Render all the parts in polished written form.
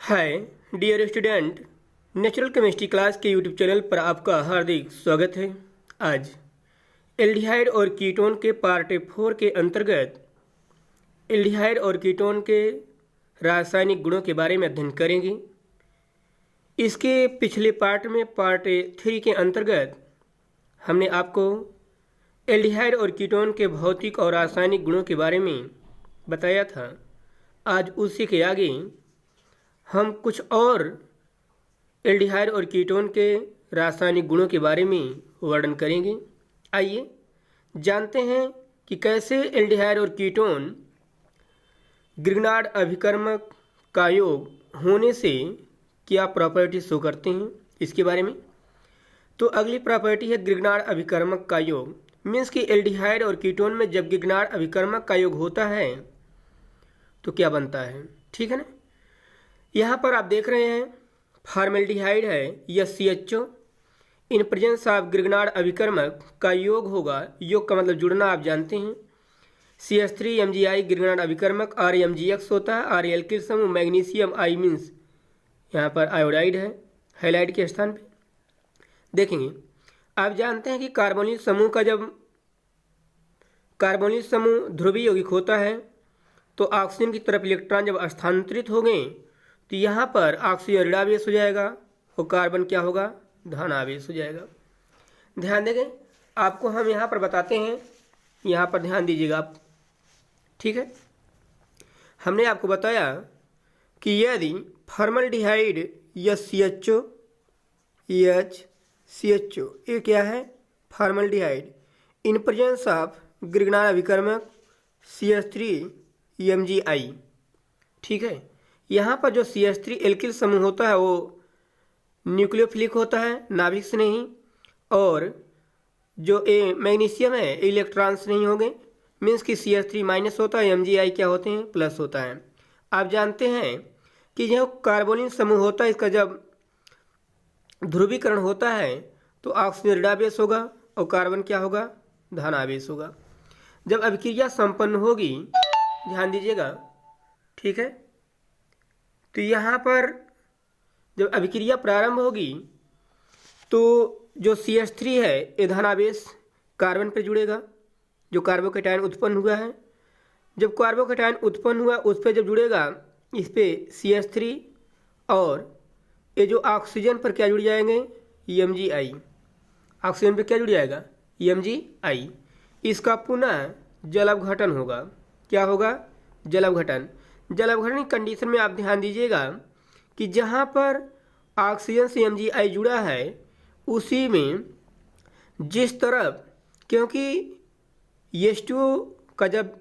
हाय dear student, natural chemistry class के YouTube channel पर आपका हार्दिक स्वागत है। आज एल्डिहाइड और कीटोन के पार्ट 4 के अंतर्गत एल्डिहाइड और कीटोन के रासायनिक गुणों के बारे में अध्ययन करेंगे। इसके पिछले पार्ट में पार्ट 3 के अंतर्गत हमने आपको एल्डिहाइड और कीटोन के भौतिक और रासायनिक गुणों के बारे में बताया था। आज उसी के आगे हम कुछ और एल्डिहाइड और कीटोन के रासायनिक गुणों के बारे में वर्णन करेंगे। आइए जानते हैं कि कैसे एल्डिहाइड और कीटोन ग्रिग्नार्ड अभिकर्मक का योग होने से क्या प्रॉपर्टी शो करते हैं, इसके बारे में। तो अगली प्रॉपर्टी है ग्रिग्नार्ड अभिकर्मक का योग। मीन्स कि एल्डिहाइड और कीटोन में जब ग्रिग्नार्ड अभिकर्मक का योग होता है तो क्या बनता है, ठीक है ना। यहाँ पर आप देख रहे हैं फॉर्मेल्डिहाइड है या CHO। In presence of Grignard अभिकर्मक का योग होगा। योग का मतलब जुड़ना आप जानते हैं। CH3 MgI ग्रिग्नार्ड अभिकर्मक, RMgX होता है। R एल्किल समूह, मैग्नीशियम I मीन्स यहाँ पर आयोडाइड है हैलाइड के स्थान पे। देखेंगे आप जानते हैं कि कार्बोनिल समूह का जब कार्बोनिल समूह ध्रुवीय यौगिक होता है तो ऑक्सीजन की तरफ इलेक्ट्रॉन जब स्थानांतरित हो गए तो यहाँ पर ऑक्सीजन ऋणावेश हो जाएगा और कार्बन क्या होगा, धन आवेश हो जाएगा। ध्यान देंगे आपको हम यहाँ पर बताते हैं, यहाँ पर ध्यान दीजिएगा आप, ठीक है। हमने आपको बताया कि यदि फॉर्मल्डिहाइड या CHO ये क्या है, formaldehyde in presence of Grignard अभिकर्मक CH3 MgI, ठीक है। यहाँ पर जो CH3 एल्किल समूह होता है वो न्यूक्लियोफिलिक होता है, नाभिक से नहीं, और जो मैग्नीशियम है इलेक्ट्रॉन्स नहीं होंगे। मीन्स कि CH3 माइनस होता है, MgI क्या होते हैं, प्लस होता है। आप जानते हैं कि जो कार्बोनिल समूह होता है इसका जब ध्रुवीकरण होता है तो ऑक्सीजन ऋणावेश होगा और कार्बन क्या होगा, धन आवेश होगा। जब अभिक्रिया संपन्न होगी, ध्यान दीजिएगा, ठीक है, तो यहाँ पर जब अभिक्रिया प्रारंभ होगी तो जो CH3 है ये धनावेश कार्बन पर जुड़ेगा, जो कार्बोकेटायन उत्पन्न हुआ है। जब कार्बोकेटायन उत्पन्न हुआ उस पर जब जुड़ेगा इस पे CH3, और ये जो ऑक्सीजन पर क्या जुड़ जाएंगे, MgI। ऑक्सीजन पर क्या जुड़ जाएगा, MgI। इसका पुनः जल अपघटन होगा। क्या होगा, जल अपघटन। जल अपघटन की कंडीशन में आप ध्यान दीजिएगा कि जहाँ पर ऑक्सीजन से MgI जुड़ा है उसी में जिस तरफ, क्योंकि H2O का जब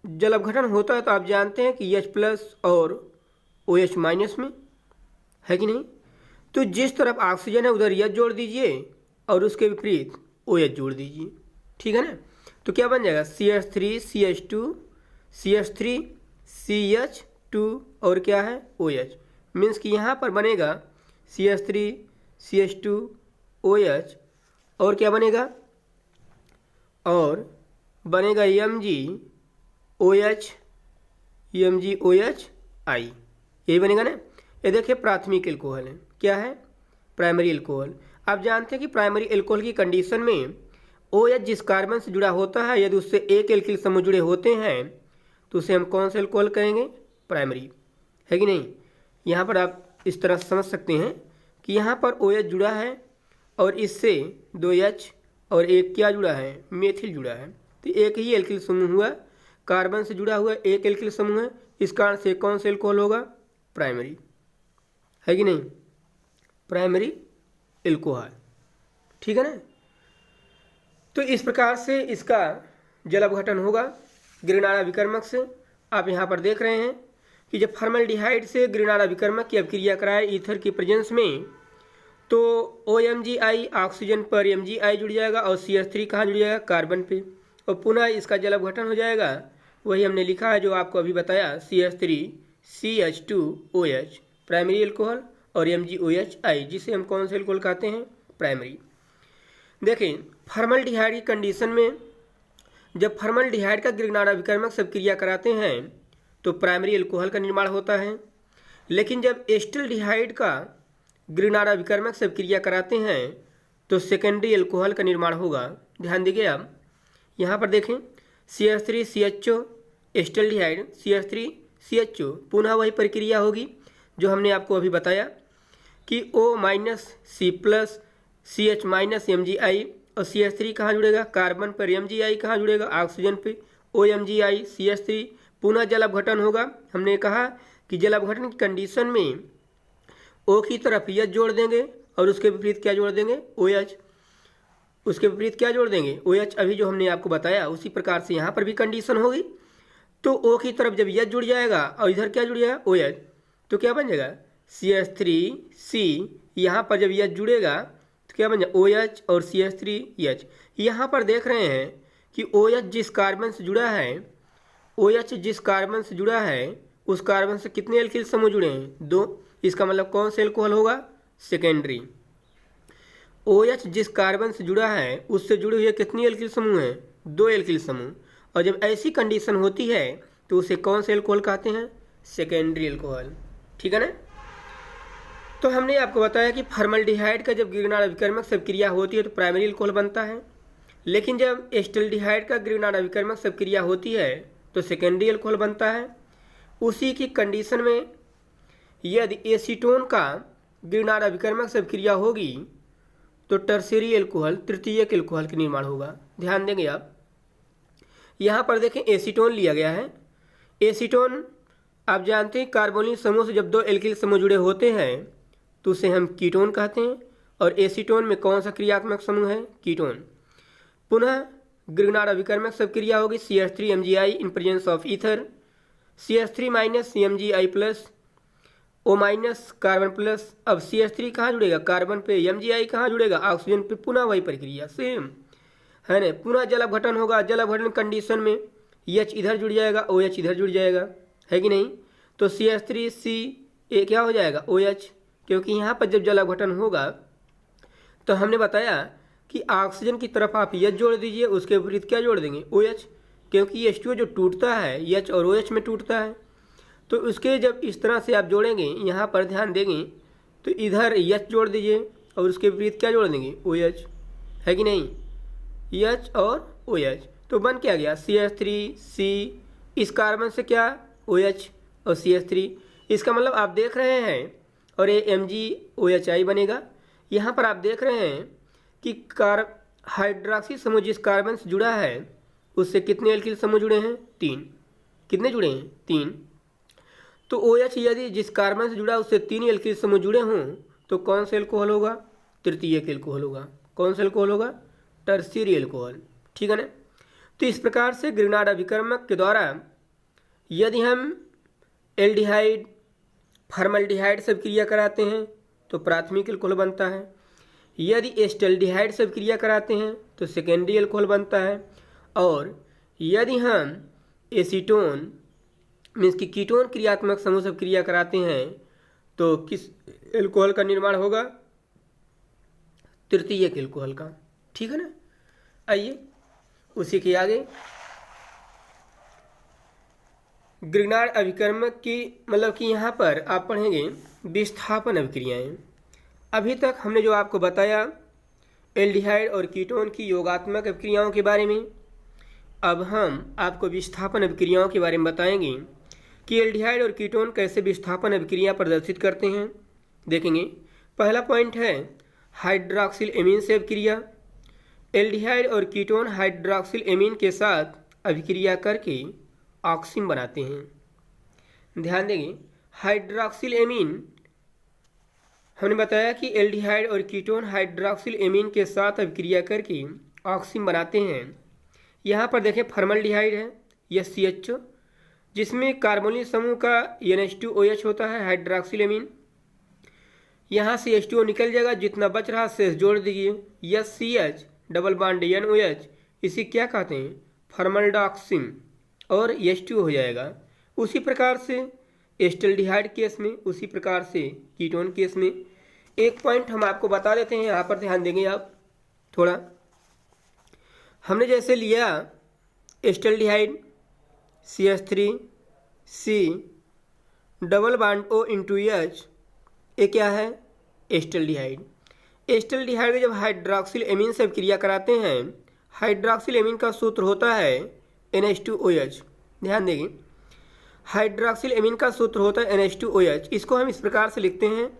जल अपघटन होता है तो आप जानते हैं कि H+ और OH- में है कि नहीं। तो जिस तरफ ऑक्सीजन है उधर H जोड़ दीजिए और उसके विपरीत OH जोड़ दीजिए, ठीक है ना। तो क्या बन जाएगा, CH3 CH2 CH3 CH2 और क्या है, OH। मीन्स कि यहाँ पर बनेगा CH3 CH2 OH और क्या बनेगा, और बनेगा MgOH MgOHI, यही बनेगा ना। ये देखिए प्राथमिक एल्कोहल है, क्या है, प्राइमरी एल्कोहल। आप जानते हैं कि प्राइमरी एल्कोहल की कंडीशन में OH जिस कार्बन से जुड़ा होता है यदि उससे एक एल्किल समूह जुड़े होते हैं तो उसे हम कौन सा एल्कोहल कहेंगे, प्राइमरी, है कि नहीं। यहाँ पर आप इस तरह समझ सकते हैं कि यहाँ पर OH जुड़ा है और इससे 2H और एक क्या जुड़ा है, मेथिल जुड़ा है। तो एक ही एल्किल समूह हुआ, कार्बन से जुड़ा हुआ एक एल्किल समूह है, इस कारण से कौन सा एल्कोहल होगा, प्राइमरी, है कि नहीं, प्राइमरी एल्कोहल, ठीक है ना। तो इस प्रकार से इसका जल अपघटन होगा ग्रिग्नार्ड अभिकर्मक से। आप यहाँ पर देख रहे हैं कि जब फॉर्मल्डिहाइड से ग्रिग्नार्ड अभिकर्मक की अभिक्रिया कराए ईथर की प्रेजेंस में तो OMgI ऑक्सीजन पर MgI जुड़ जाएगा और CH3 कहाँ जुड़ जाएगा, कार्बन पे, और पुनः इसका जल अपघटन हो जाएगा। वही हमने लिखा है जो आपको अभी बताया, CH3 CH2 OH primary alcohol और MgOHI जिसे हम कौन से एल्कोहल कहते हैं, प्राइमरी। देखें फॉर्मल्डिहाइड की कंडीशन में जब फॉर्मल्डिहाइड का ग्रिग्नार्ड अभिकर्मक से क्रिया कराते हैं तो प्राइमरी एल्कोहल का निर्माण होता है। लेकिन जब एस्टल्डिहाइड का ग्रिग्नार्ड अभिकर्मक से क्रिया कराते हैं तो सेकेंडरी एल्कोहल का निर्माण होगा। ध्यान दीजिए आप यहाँ पर देखें CH3CHO एस्टल्डिहाइड CH3CHO पुनः वही प्रक्रिया होगी जो हमने आपको अभी बताया कि O-C+ CH- MgI और CH3 कहाँ जुड़ेगा, कार्बन पर MgI कहाँ जुड़ेगा, ऑक्सीजन पे OMgI CH3 पुनः जल अपघटन होगा। हमने कहा कि जल अपघटन की कंडीशन में O की तरफ H जोड़ देंगे और उसके विपरीत क्या जोड़ देंगे, OH। उसके विपरीत क्या जोड़ देंगे, OH। अभी जो हमने आपको बताया उसी प्रकार से यहाँ पर भी कंडीशन होगी। तो O की तरफ जब H जुड़ जाएगा और इधर क्या जुड़ जाएगा, OH, तो क्या बन जाएगा CH3C। यहाँ पर जब H जुड़ेगा तो क्या बन जाएगा OH और CH3H। यहाँ पर देख रहे हैं कि OH जिस कार्बन से जुड़ा है, OH जिस कार्बन से जुड़ा है उस कार्बन से कितने एल्किल समूह जुड़े हैं, 2। इसका मतलब कौन सा एल्कोहल होगा, सेकेंडरी। OH जिस कार्बन से जुड़ा है उससे जुड़े हुए कितनी एल्किल समूह हैं, 2 एल्किल समूह। और जब ऐसी कंडीशन होती है तो उसे कौन सा एल्कोहल कहते हैं, सेकेंडरी एल्कोहल। ठीक है ना। तो हमने आपको बताया कि फॉर्मल्डिहाइड का जब ग्रिग्नार्ड अभिकर्मक से क्रिया होती है तो प्राइमरी एल्कोहल बनता है, लेकिन जब एस्टल्डिहाइड का ग्रिग्नार्ड अभिकर्मक से क्रिया होती है तो सेकेंडरी एल्कोहल बनता है। उसी की कंडीशन में यदि एसीटोन का ग्रिग्नार्ड अभिकर्मक से क्रिया होगी तो टर्शियरी एल्कोहल, तृतीयक एल्कोहल का निर्माण होगा। ध्यान देंगे आप यहाँ पर देखें एसीटोन लिया गया है। एसीटोन आप जानते हैं कार्बोनिल समूह से जब 2 एल्किल समूह जुड़े होते हैं तो उसे हम कीटोन कहते हैं। और एसीटोन में कौन सा क्रियात्मक समूह है, कीटोन। पुनः ग्रिग्नार्ड अभिकर्मक सब क्रिया होगी CH3 MgI in presence of ether, CH3 - MgI+ O- carbon plus. अब CH3 कहाँ जुड़ेगा, कार्बन पे, MgI कहाँ जुड़ेगा, ऑक्सीजन पे। पुनः वही प्रक्रिया सेम है ना। पुनः जल अपघटन होगा। जल अपघटन कंडीशन में H इधर जुड़ जाएगा, OH इधर जुड़ जाएगा, है कि नहीं। तो CH3C क्या हो जाएगा, OH, क्योंकि यहाँ पर जब जल अपघटन होगा तो हमने बताया कि ऑक्सीजन की तरफ आप H जोड़ दीजिए, उसके विपरीत क्या जोड़ देंगे, OH, क्योंकि H2O जो टूटता है H और OH में टूटता है। तो उसके जब इस तरह से आप जोड़ेंगे, यहाँ पर ध्यान देंगे तो इधर H जोड़ दीजिए और उसके विपरीत क्या जोड़ देंगे, OH, है कि नहीं, H और OH। तो बन क्या गया CH3C, इस कार्बन से क्या OH और CH3। इसका मतलब आप देख रहे हैं, और ये MgOHI बनेगा। यहाँ पर आप देख रहे हैं कि हाइड्रोक्सी समूह जिस कार्बन से जुड़ा है उससे कितने एल्किल समूह जुड़े हैं, 3। कितने जुड़े हैं, 3। तो OH यदि जिस कार्बन से जुड़ा उससे 3 एल्किल समूह जुड़े हों तो कौन सा एल्कोहल होगा, तृतीयक एल्कोहल होगा। कौन सा एल्कोहल होगा, टर्शियरी एल्कोहल। ठीक है ना। तो इस प्रकार से ग्रिग्नार्ड अभिकर्मक के द्वारा यदि हम एल्डिहाइड फॉर्मल्डिहाइड से क्रिया कराते हैं तो प्राथमिक एल्कोहल बनता है। यदि एस्टल्डिहाइड से क्रिया कराते हैं तो सेकेंडरी एल्कोहल बनता है। और यदि हम एसीटोन मीन्स कि कीटोन क्रियात्मक समूह से क्रिया कराते हैं तो किस एल्कोहल का निर्माण होगा, तृतीयक एल्कोहल का। ठीक है ना। आइए उसी के आगे ग्रिग्नार्ड अभिकर्मक की मतलब कि यहाँ पर आप पढ़ेंगे विस्थापन अभिक्रियाएं। अभी तक हमने जो आपको बताया एल्डिहाइड और कीटोन की योगात्मक अभिक्रियाओं के बारे में, अब हम आपको विस्थापन अभिक्रियाओं के बारे में बताएंगे कि एल्डिहाइड और कीटोन कैसे विस्थापन अभिक्रिया प्रदर्शित करते हैं। देखेंगे पहला पॉइंट है हाइड्रॉक्सिल एमीन से अभिक्रिया। एल्डिहाइड और कीटोन हाइड्रॉक्सिल एमीन के साथ अभिक्रिया करके ऑक्सीन बनाते हैं। ध्यान देंगे हाइड्रॉक्सिल एमीन, हमने बताया कि एल्डिहाइड और कीटोन हाइड्रॉक्सिल एमीन के साथ अभिक्रिया करके ऑक्सीन बनाते हैं। यहाँ पर देखें फॉर्मल्डिहाइड है, यह CHO जिसमें कार्बोनिल समूह का NH2OH होता है, हाइड्रॉक्सिल एमीन। यहाँ से H2O निकल जाएगा, जितना बच रहा शेष जोड़ दीजिए, यह CH डबल बॉन्ड NOH, इसी क्या कहते हैं, फॉर्मल्डॉक्सिन, और H2O हो जाएगा। उसी प्रकार से एस्टल्डिहाइड केस में, उसी प्रकार से कीटोन केस में। एक पॉइंट हम आपको बता देते हैं, यहाँ पर ध्यान देंगे आप थोड़ा। हमने जैसे लिया acetaldehyde CH3C double bond O into H, ये क्या है? एस्टल्डिहाइड। एस्टल्डिहाइड में जब हाइड्रोक्सिल एमीन से क्रिया कराते हैं, हाइड्रोक्सिल एमीन का सूत्र होता है NH2OH। ध्यान देंगे, हाइड्रोक्सिल एमीन का सूत्र होता है NH2OH। इसको हम इस प्रकार से लिखते हैं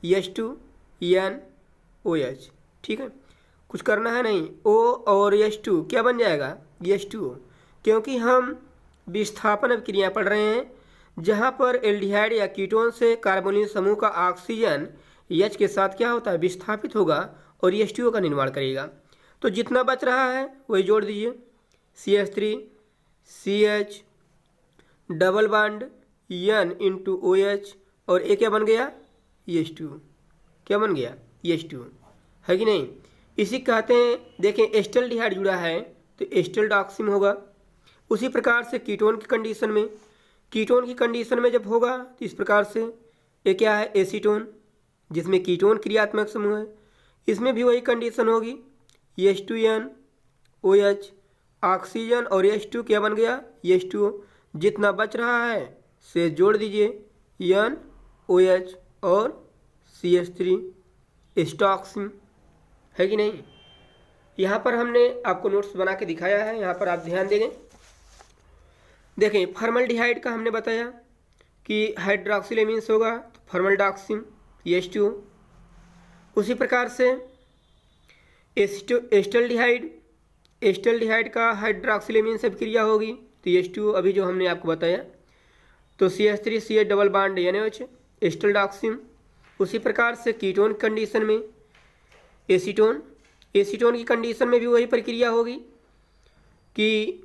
H2NOH। ठीक है, कुछ करना है नहीं। O और H2 क्या बन जाएगा? H2O। क्योंकि हम विस्थापन अभिक्रिया पढ़ रहे हैं, जहाँ पर एल्डिहाइड या कीटोन से कार्बोनिल समूह का ऑक्सीजन H के साथ क्या होता है? विस्थापित होगा और H2O का निर्माण करेगा। तो जितना बच रहा है वही जोड़ दीजिए, CH3 CH double bond N into OH, और ये क्या बन गया? H2O। क्या बन गया? H2O, है कि नहीं? इसी कहते हैं, देखें एस्टल्डिहाइड जुड़ा है तो एस्टल्डॉक्सिम होगा। उसी प्रकार से कीटोन की कंडीशन में, कीटोन की कंडीशन में जब होगा तो इस प्रकार से, ये क्या है? एसीटोन, जिसमें कीटोन क्रियात्मक समूह है, इसमें भी वही कंडीशन होगी H2NOH, ऑक्सीजन और H2 क्या बन गया? H2O। जितना बच रहा है से जोड़ दीजिए, NOH और CH3 एस्टॉक्सिम, है कि नहीं? यहाँ पर हमने आपको नोट्स बना के दिखाया है, यहाँ पर आप ध्यान देंगे। देखें फॉर्मल्डिहाइड का हमने बताया कि हाइड्रोक्सिल एमीन्स होगा तो फॉर्मल्डॉक्सिम H2O। उसी प्रकार से एस्टल्डिहाइड, एस्टल्डिहाइड का हाइड्रोक्सिल एमीन से क्रिया होगी तो H2O, अभी जो हमने आपको बताया, तो CH3 CH double bond NOH एस्टल्डॉक्सिम। उसी प्रकार से कीटोन कंडीशन में एसीटोन, एसीटोन की कंडीशन में भी वही प्रक्रिया होगी कि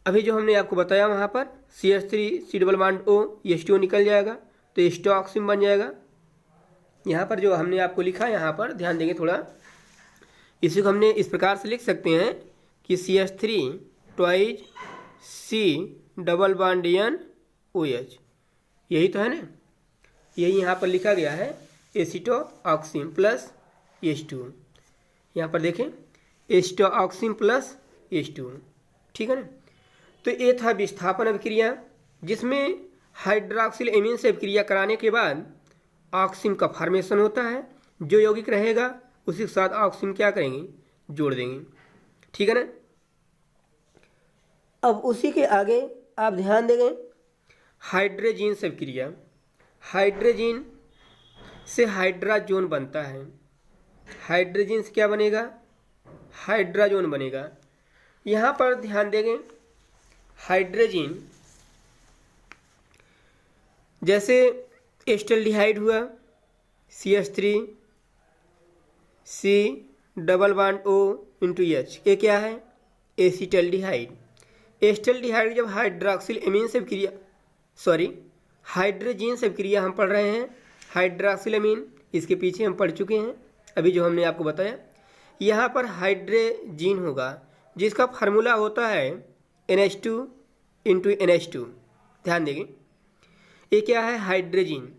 अभी जो हमने आपको बताया, वहाँ पर CH3 C double bond O, H2O निकल जाएगा तो एस्टॉक्सिम बन जाएगा। यहाँ पर जो हमने आपको लिखा, यहाँ पर ध्यान देंगे थोड़ा, इसी को हमने इस प्रकार से लिख सकते हैं कि CH3 twice C double bond NOH, यही तो है ना, यही यहाँ पर लिखा गया है एसिटोऑक्सिम प्लस H2O। यहाँ पर देखें एसिटोऑक्सिम प्लस H2O, ठीक है ना। तो ये था विस्थापन अभिक्रिया, जिसमें हाइड्रोक्सिल एमीन से अभिक्रिया कराने के बाद ऑक्सिम का फॉर्मेशन होता है। जो यौगिक रहेगा उसी के साथ ऑक्सिम क्या करेंगे? जोड़ देंगे, ठीक है ना। अब उसी के आगे आप ध्यान देंगे, हाइड्रोजीन से अभिक्रिया, हाइड्रोजीन से हाइड्राजोन बनता है। हाइड्रोजीन से क्या बनेगा? हाइड्राजोन बनेगा। यहाँ पर ध्यान देंगे, हाइड्रोजीन जैसे एस्टल्डिहाइड हुआ CH3 C double bond O into H, ये क्या है? एसिटल्डिहाइड। एस्टल्डिहाइड जब हाइड्रोक्सिल एमीन से क्रिया, हाइड्रोजीन से क्रिया हम पढ़ रहे हैं, हाइड्रोक्सिल एमीन इसके पीछे हम पढ़ चुके हैं, अभी जो हमने आपको बताया। यहाँ पर हाइड्रोजीन होगा जिसका फार्मूला होता है NH2 इंटू NH2। ध्यान देंगे, ये क्या है? हाइड्रोजीन।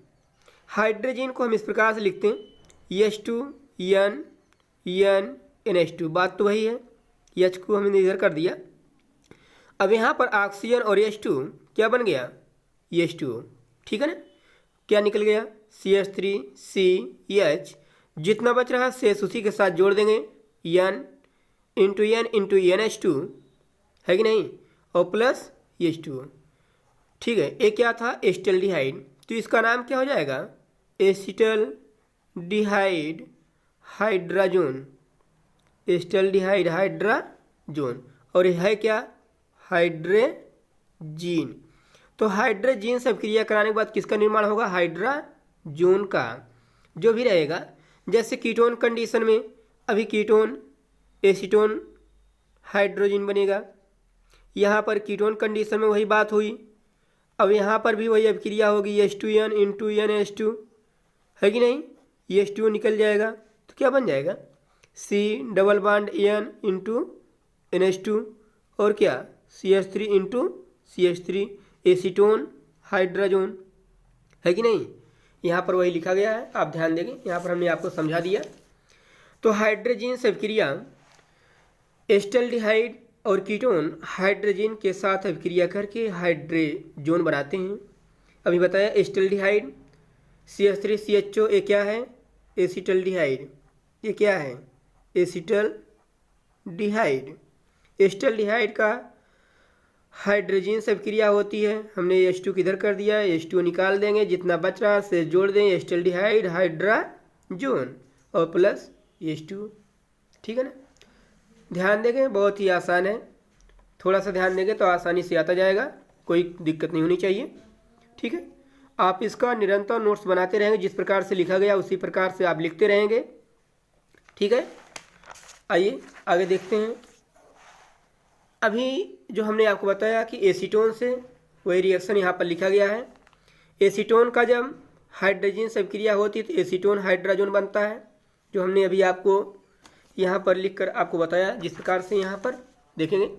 हाइड्रोजीन को हम इस प्रकार से लिखते हैं H2N NH2, बात तो वही है, H को हमने इधर कर दिया। अब यहाँ पर ऑक्सीजन और H2 क्या बन गया? H2O, ठीक है ना। क्या निकल गया? CH3 CH, जितना बच रहा शेष उसी के साथ जोड़ देंगे, N इंटू NH2, है कि नहीं, और प्लस H2O, ठीक है। ये क्या था? एस्टल्डिहाइड, तो इसका नाम क्या हो जाएगा? Acetaldehyde hydrazone, acetaldehyde hydrazone. और यह है क्या? हाइड्रोजीन। तो हाइड्रोजीन से क्रिया कराने के बाद किसका निर्माण होगा? हाइड्राजोन का, जो भी रहेगा। जैसे कीटोन कंडीशन में, अभी कीटोन एसीटोन हाइड्रोजीन बनेगा, यहाँ पर कीटोन कंडीशन में वही बात हुई। अब यहाँ पर भी वही अभिक्रिया होगी H2N इंटू NH2, है कि नहीं, H2O निकल जाएगा तो क्या बन जाएगा? C double bond N into NH2, और क्या? CH3 into CH3 acetone hydrazone, है कि नहीं। यहाँ पर वही लिखा गया है, आप ध्यान देंगे, यहाँ पर हमने आपको समझा दिया। तो हाइड्रोजीन से अभिक्रिया एस्टल्डिहाइड और कीटोन हाइड्रोजीन के साथ अभिक्रिया करके हाइड्रोजोन बनाते हैं। अभी बताया एसिटल्डिहाइड CH3CHO, ये क्या है? एसिटल्डिहाइड। ये क्या है? एसिटल्डिहाइड। एसिटल्डिहाइड का हाइड्रोजन से अभिक्रिया होती है। हमने H2 किधर कर दिया, H2 निकाल देंगे, जितना बच रहा से जोड़ देंगे एसिटल्डिहाइड हाइड्रोजन और प्लस H2। ठीक है ना? ध्यान देंगे, बहुत ही आसान है, थोड़ा सा ध्यान देंगे तो आसानी से आता जाएगा, कोई दिक्कत नहीं होनी चाहिए। ठीक है, आप इसका निरंतर नोट्स बनाते रहेंगे, जिस प्रकार से लिखा गया उसी प्रकार से आप लिखते रहेंगे। ठीक है, आइए आगे देखते हैं। अभी जो हमने आपको बताया कि एसीटोन से, वही रिएक्शन यहाँ पर लिखा गया है। एसीटोन का जब हाइड्रोजन से अभिक्रिया होती है तो एसीटोन हाइड्रोजन बनता है, जो हमने अभी आपको यहाँ पर लिखकर आपको बताया। जिस प्रकार से यहाँ पर देखेंगे,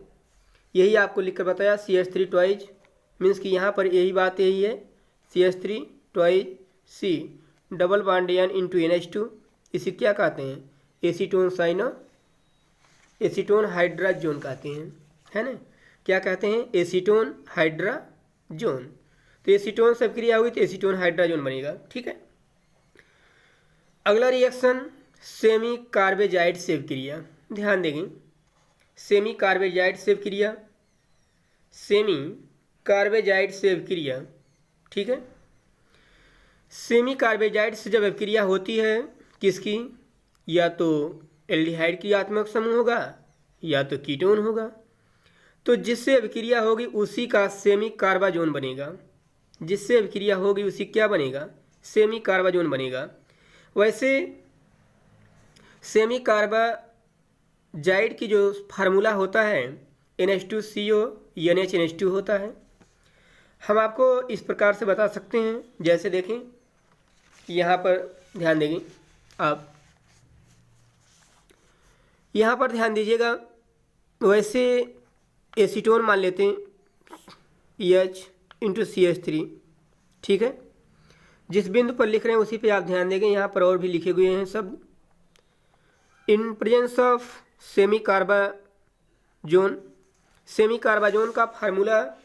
यही आपको लिखकर बताया CH3 ट्वाइज, मीन्स कि यहाँ पर यही बात यही है, CH3 twice C double bond N into NH2। इसे क्या कहते हैं? एसीटोन साइनो, एसीटोन हाइड्राजोन कहते हैं, है ना? क्या कहते हैं? Acetone hydrazone. तो एसीटोन से अभिक्रिया होगी तो एसीटोन हाइड्राजोन बनेगा। ठीक है, अगला रिएक्शन सेमी कार्बेजाइड से अभिक्रिया। ध्यान देंगे, सेमी कार्बेजाइड से अभिक्रिया, सेमी कार्बेजाइड से अभिक्रिया। ठीक है, सेमी कार्बेजाइड से जब अभिक्रिया होती है किसकी, या तो एल्डिहाइड की आत्मक समूह होगा या तो कीटोन होगा, तो जिससे अभिक्रिया होगी उसी का सेमी कार्बाजोन बनेगा। जिससे अभिक्रिया होगी उसी क्या बनेगा? सेमी कार्बाजोन बनेगा। वैसे सेमी कार्बाजाइड की जो फार्मूला होता है NH2CO NHNH2 होता है। हम आपको इस प्रकार से बता सकते हैं, जैसे देखें यहाँ पर ध्यान देंगे आप, यहाँ पर ध्यान दीजिएगा। वैसे एसीटोन मान लेते हैं H इंटू CH3। ठीक है, जिस बिंदु पर लिख रहे हैं उसी पे आप ध्यान देंगे। यहाँ पर और भी लिखे हुए हैं शब्द। In presence of semicarbazone, semicarbazone का फार्मूला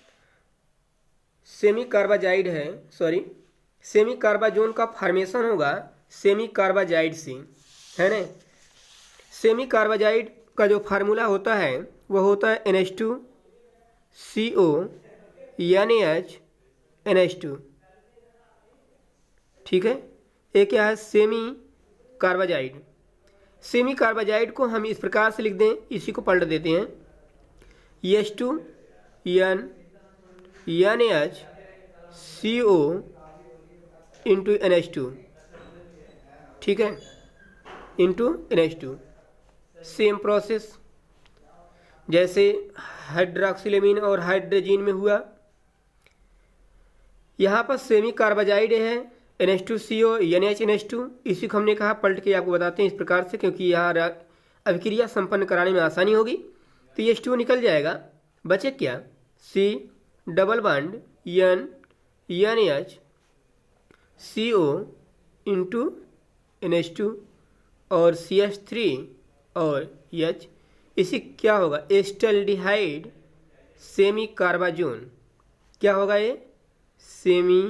सेमी कार्बाजाइड है, सॉरी सेमी कार्बाजोन का फॉर्मेशन होगा सेमी कार्बाजाइड से, है ना? सेमी कार्बाजाइड का जो फार्मूला होता है वो होता है NH2CO NaHNH2। ठीक है, ये क्या है? Semi carbazide. सेमी कार्बाजाइड को हम इस प्रकार से लिख दें, इसी को पलट देते हैं, H2 NaHCO इंटू NH2। ठीक है, इंटू NH2। सेम प्रोसेस जैसे हाइड्रोक्सिलेमीन और हाइड्रोजीन में हुआ। यहाँ पर सेमी कार्बाजाइड है NH2CO NaHNH2। इसी को हमने कहा पलट के आपको बताते हैं इस प्रकार से, क्योंकि यहाँ अभिक्रिया संपन्न कराने में आसानी होगी। तो H2 निकल जाएगा, बचे क्या? C double bond N NaHCO into NH2 और CH3 और H। इसी क्या होगा? Acetaldehyde semicarbazone. क्या होगा ये? सेमी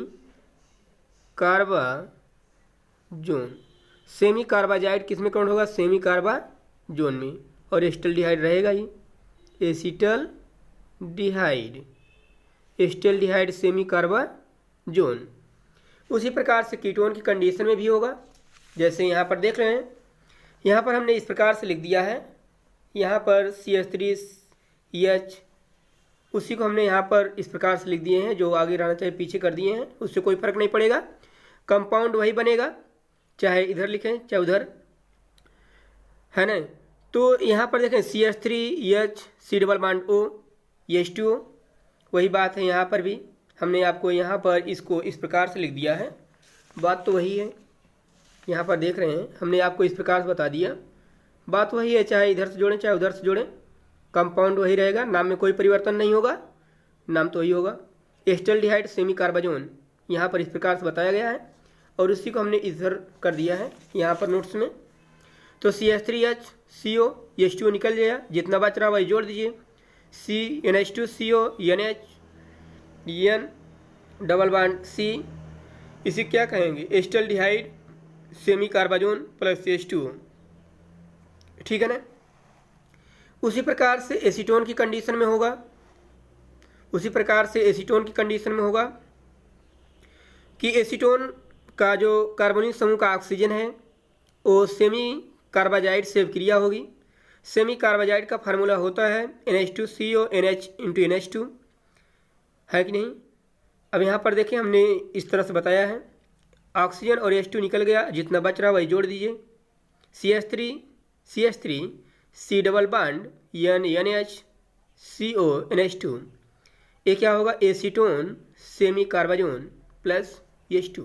कार्बाजोन। सेमी कार्बाजाइड किस में काउंट होगा? सेमी कार्बाजोन में, और एसिटल्डिहाइड रहेगा ही एसिटल्डिहाइड, एसिटल्डिहाइड सेमी कार्बाजोन। उसी प्रकार से कीटोन की कंडीशन में भी होगा, जैसे यहाँ पर देख रहे हैं। यहाँ पर हमने इस प्रकार से लिख दिया है, यहाँ पर CH3H, उसी को हमने यहाँ पर इस प्रकार से लिख दिए हैं, जो आगे रहना चाहिए पीछे कर दिए हैं, उससे कोई फर्क नहीं पड़ेगा, कंपाउंड वही बनेगा, चाहे इधर लिखें चाहे उधर, है ना? तो यहाँ पर देखें CH3H C double bond O H2O, वही बात है यहाँ पर भी। हमने आपको यहाँ पर इसको इस प्रकार से लिख दिया है, बात तो वही है। यहाँ पर देख रहे हैं, हमने आपको इस प्रकार से बता दिया, बात वही है, चाहे इधर से जोड़ें चाहे उधर से जोड़ें, कंपाउंड वही रहेगा, नाम में कोई परिवर्तन नहीं होगा, नाम तो वही होगा। एसिटल्डिहाइड सेमी कार्बाजोन यहाँ पर इस प्रकार से बताया गया है, और उसी को हमने इधर कर दिया है यहाँ पर नोट्स में। तो CH3HCO H2O निकल जाएगा, जितना बच रहा वही जोड़ दीजिए। C NH2CO NH N double bond C, इसे क्या कहेंगे, एस्टल्डिहाइड सेमी कार्बाजोन प्लस H2, ठीक है ना। उसी प्रकार से एसीटोन की कंडीशन में होगा, उसी प्रकार से एसीटोन की कंडीशन में होगा कि एसीटोन का जो कार्बोनिल समूह का ऑक्सीजन है वो सेमी कार्बाजाइड से अभिक्रिया होगी। सेमी कार्बाजाइड का फार्मूला होता है NH2CO NH × NH2, है कि नहीं। अब यहाँ पर देखिए हमने इस तरह से बताया है, ऑक्सीजन और H2 निकल गया, जितना बच रहा वही जोड़ दीजिए। CH3 C double bond NH CO NH2, ये क्या होगा, acetone semicarbazone plus H2।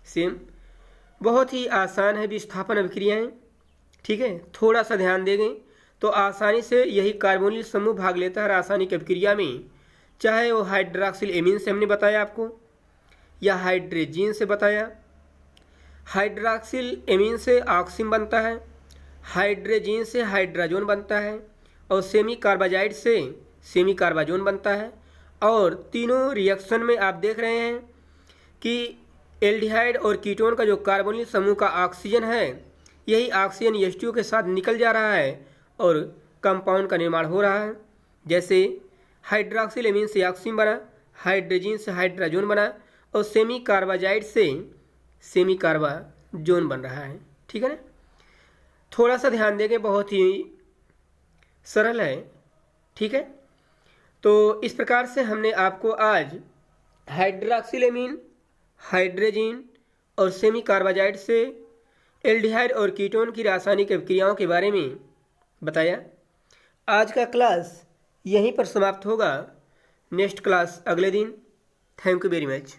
Same, बहुत ही आसान है विस्थापन अभिक्रियाएँ, ठीक है। थोड़ा सा ध्यान देंगे तो आसानी से यही कार्बोनिल समूह भाग लेता है रासायनिक अभिक्रिया में, चाहे वो हाइड्रोक्सिल एमीन से हमने बताया आपको या हाइड्रोजीन से बताया। हाइड्रोक्सिल एमीन से ऑक्सीन बनता है, हाइड्रोजीन से हाइड्राजोन बनता है और सेमी कार्बाजाइड से सेमी कार्बाजोन बनता है। और तीनों रिएक्शन में आप देख रहे हैं कि एल्डिहाइड और कीटोन का जो कार्बोनिल समूह का ऑक्सीजन है, यही ऑक्सीजन H2 के साथ निकल जा रहा है और कंपाउंड का निर्माण हो रहा है। जैसे हाइड्रोक्सिल एमीन से ऑक्सीन बना, हाइड्रोजीन से हाइड्राजोन बना और सेमी कार्बाजाइड से सेमी कार्बाजोन बन रहा है, ठीक है ना। थोड़ा सा ध्यान देंगे, बहुत ही सरल है, ठीक है। तो इस प्रकार से हमने आपको आज हाइड्रोक्सिल एमीन, हाइड्रोजीन और सेमी कार्बाजाइड से एल्डिहाइड और कीटोन की रासायनिक अभिक्रियाओं के बारे में बताया। आज का क्लास यहीं पर समाप्त होगा, नेक्स्ट क्लास अगले दिन। Thank you very much.